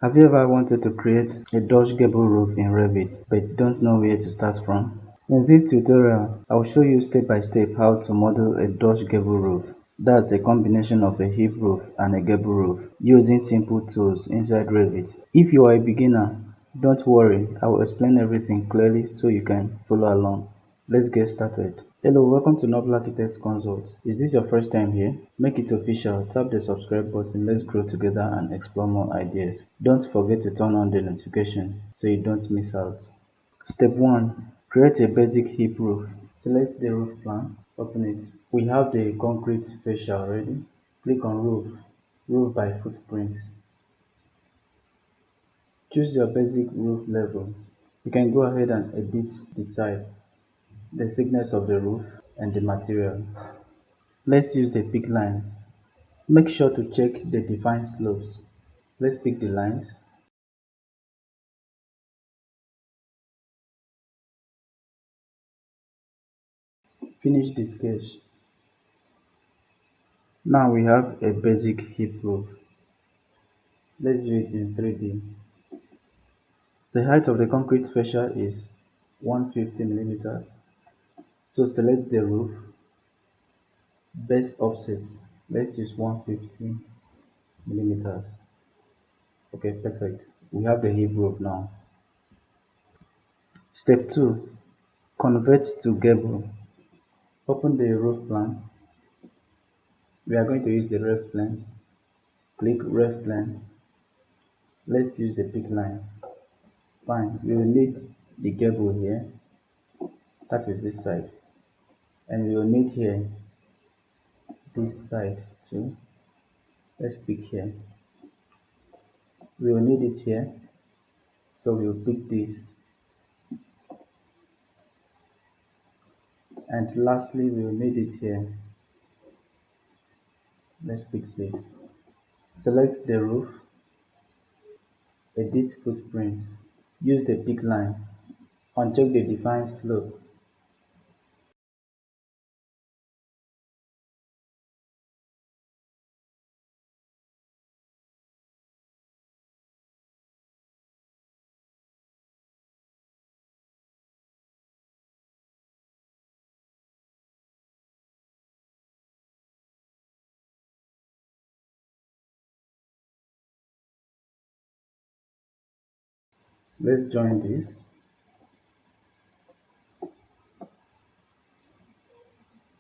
Have you ever wanted to create a Dutch gable roof in Revit but don't know where to start from? In this tutorial, I'll show you step by step how to model a Dutch gable roof. That's a combination of a hip roof and a gable roof using simple tools inside Revit. If you are a beginner, don't worry, I will explain everything clearly so you can follow along. Let's get started. Hello, welcome to Noble Architects Consult. Is this your first time here? Make it official, tap the subscribe button, let's grow together and explore more ideas. Don't forget to turn on the notification so you don't miss out. Step 1. Create a basic hip roof. Select the roof plan, open it. We have the concrete fascia already. Click on roof, roof by footprint. Choose your basic roof level. You can go ahead and edit the type, the thickness of the roof, and the material. Let's use the pick lines. Make sure to check the defined slopes. Let's pick the lines. Finish the sketch. Now we have a basic hip roof. Let's do it in 3D. The height of the concrete fascia is 150 millimeters. So select the roof. Base offset. Let's use 150 millimeters. Okay, perfect. We have the hip roof now. Step 2. Convert to gable. Open the roof plan. We are going to use the ref plane. Click ref plane. Let's use the pick line. Fine. We will need the gable here. That is this side. And we will need here this side too. Let's pick here. We will need it here. So we will pick this. And lastly, we will need it here. Let's pick this. Select the roof. Edit footprint. Use the pick line. Uncheck the define slope. Let's join this.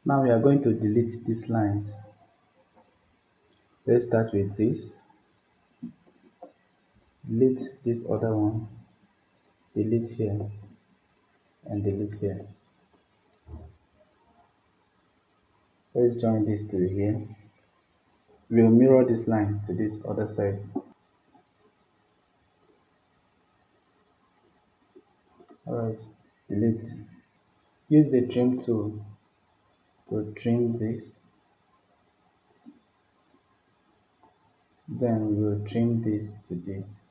Now we are going to delete these lines. Let's start with this. Delete this other one. Delete here and delete here. Let's join this to here. We'll mirror this line to this other side. Alright, delete. Use the trim tool to trim this. Then we will trim this to this.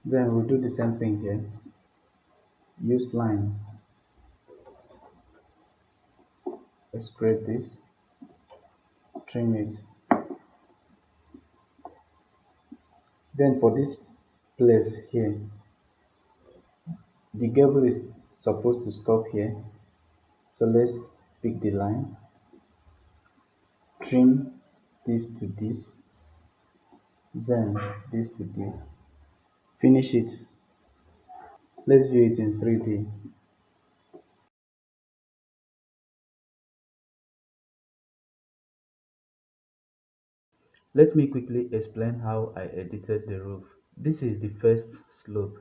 Then we'll do the same thing here. Use line. Let's create this. Trim it. Then for this place here, the gable is supposed to stop here. So let's pick the line. Trim this to this. Then this to this. Finish it. Let's view it in 3D. Let me quickly explain how I edited the roof. This is the first slope.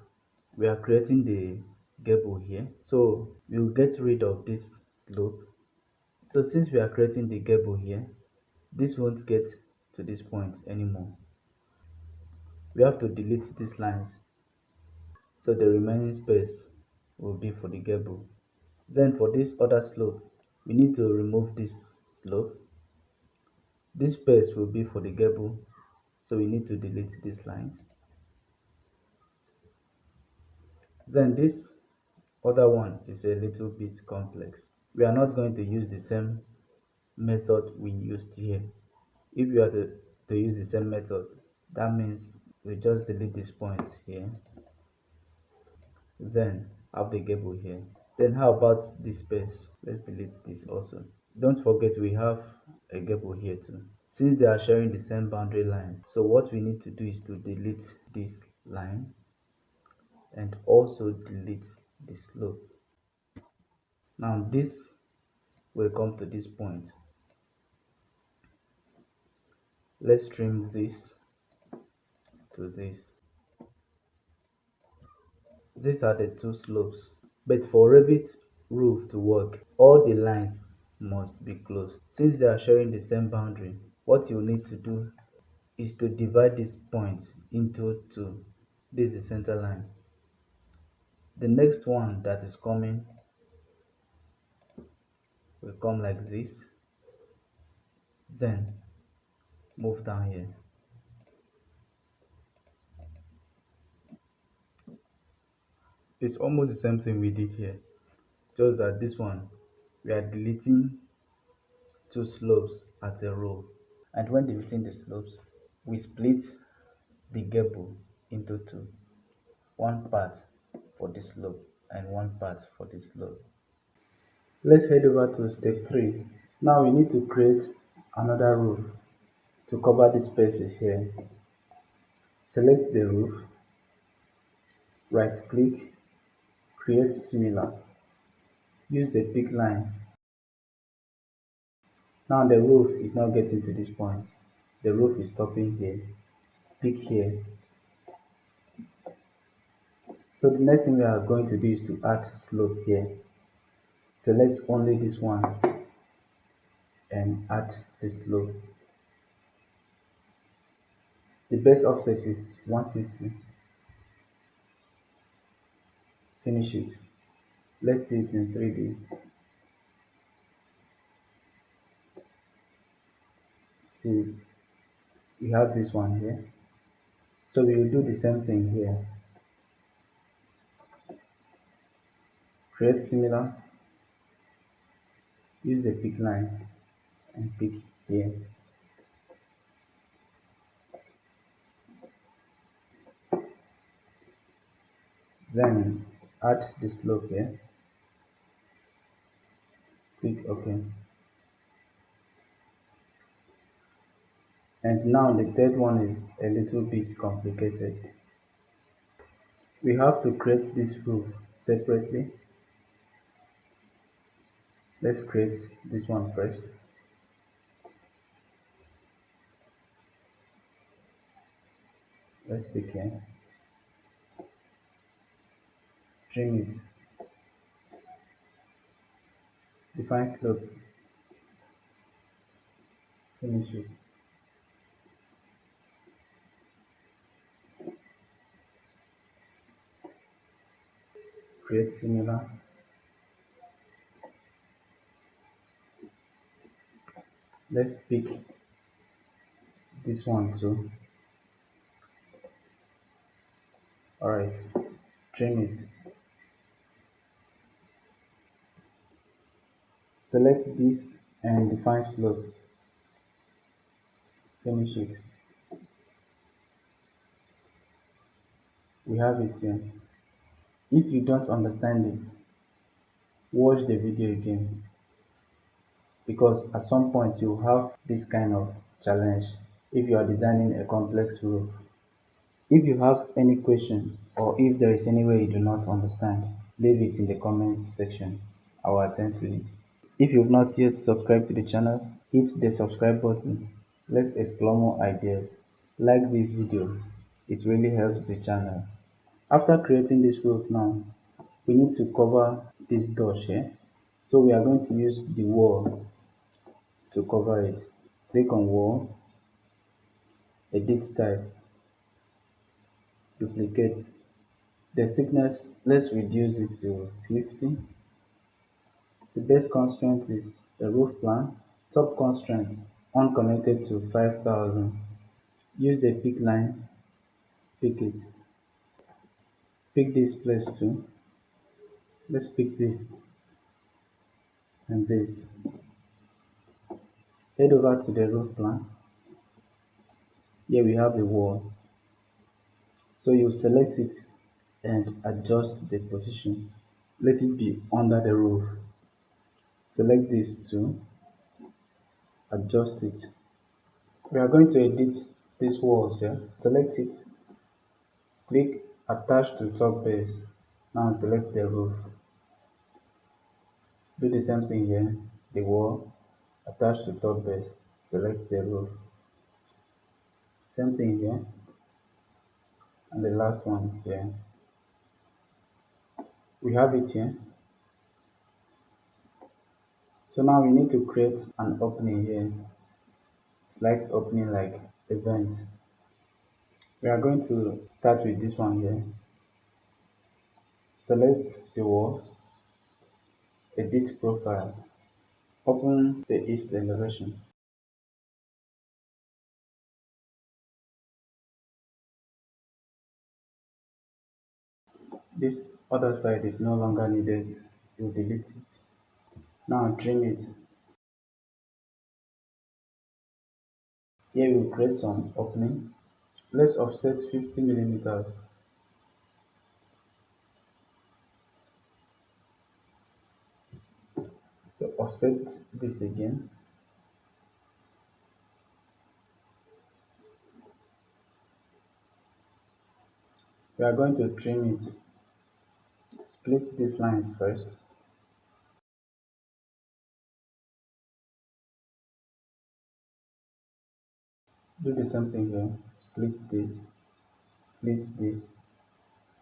We are creating the gable here. So we'll get rid of this slope. So since we are creating the gable here, this won't get to this point anymore. We have to delete these lines. So the remaining space will be for the gable. Then for this other slope, we need to remove this slope. This space will be for the gable. So we need to delete these lines. Then this other one is a little bit complex. We are not going to use the same method we used here. If you are to to use the same method. That means we just delete this point here, then have the gable here. Then how about this space? Let's delete this also. Don't forget we have a gable here too. Since they are sharing the same boundary lines, so what we need to do is to delete this line and also delete the slope. Now this will come to this point. Let's trim this to this. These are the two slopes. But for Revit roof to work, all the lines must be closed. Since they are sharing the same boundary, what you need to do is to divide this point into two. This is the center line. The next one that is coming will come like this, then move down here. It's almost the same thing we did here, just that this one we are deleting two slopes at a row. And when deleting the slopes, we split the gable into two, one part for this slope and one part for this slope. Let's head over to step 3. Now we need to create another roof to cover the spaces here. Select the roof, right click, create similar. Use the pick line. Now the roof is not getting to this point. The roof is stopping here. Pick here. So the next thing we are going to do is to add slope here. Select only this one and add the slope. The base offset is 150. Finish it. Let's see it in 3D. See it. We have this one here. So we will do the same thing here. Create similar. Use the pick line and pick here. Then add the slope here. Click OK. And now the third one is a little bit complicated. We have to create this roof separately. Let's create this one first. Let's pick here. Trim it. Define slope. Finish it. Create similar. Let's pick this one too. Alright, trim it. Select this and define slope. Finish it. We have it here. If you don't understand it, watch the video again, because at some point you have this kind of challenge if you are designing a complex roof. If you have any question or if there is any way you do not understand, leave it in the comments section. I will attend to it. If you've not yet subscribed to the channel, hit the subscribe button. Let's explore more ideas. Like this video, it really helps the channel. After creating this roof now, we need to cover this dodge here. So we are going to use the wall to cover it. Click on wall, edit type, duplicate. The thickness, let's reduce it to 50. The base constraint is the roof plan. Top constraint, unconnected to 5000. Use the pick line, pick it. Pick this place too. Let's pick this and this. Head over to the roof plan. Here we have the wall. So you select it and adjust the position. Let it be under the roof. Select this too, adjust it. We are going to edit these walls here. Select it, click attach to top base. Now select the roof. Do the same thing here. The wall, attach to top base. Select the roof. Same thing here. And the last one here. We have it here. So now we need to create an opening here. Slight opening like a vent. We are going to start with this one here. Select the wall, edit profile, open the east elevation. This other side is no longer needed. You delete it. Now trim it. Here we'll create some opening. Let's offset 50 millimeters. So offset this again. We are going to trim it. Split these lines first. Do the same thing here. Split this,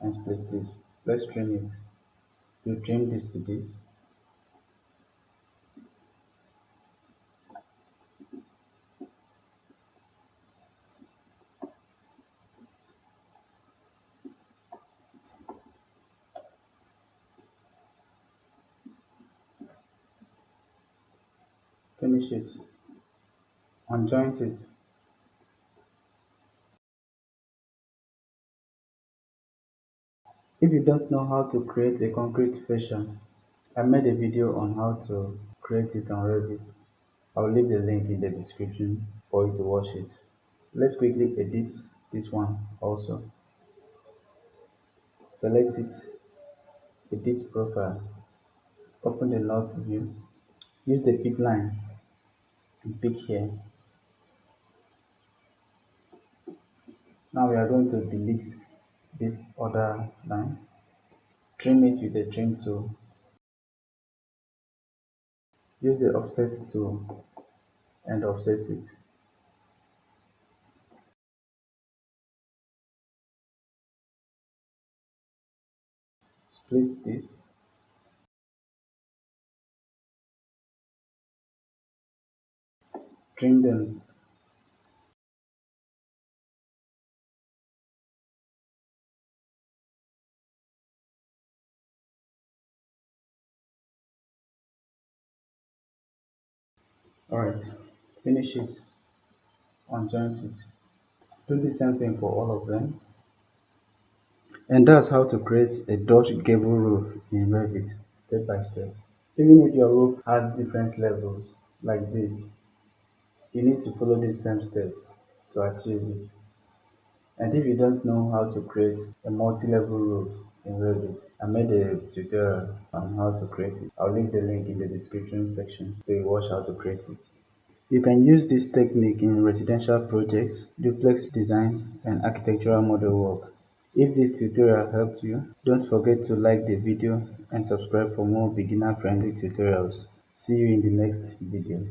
and split this. Let's trim it. You trim this to this. Finish it. Unjoint it. If you don't know how to create a concrete fascia, I made a video on how to create it on Revit. I'll leave the link in the description for you to watch it. Let's quickly edit this one also. Select it, edit profile, open the north view, use the pick line and pick here. Now we are going to delete these other lines, trim it with the trim tool, use the offset tool and offset it. Split this, trim them. Alright, finish it, unjoint it. Do the same thing for all of them. And that's how to create a Dutch gable roof in Revit, step by step. Even if your roof has different levels, like this, you need to follow this same step to achieve it. And if you don't know how to create a multi-level roof in Revit, I made a tutorial on how to create it. I'll leave the link in the description section so you watch how to create it. You can use this technique in residential projects, duplex design, and architectural model work. If this tutorial helped you, don't forget to like the video and subscribe for more beginner-friendly tutorials. See you in the next video.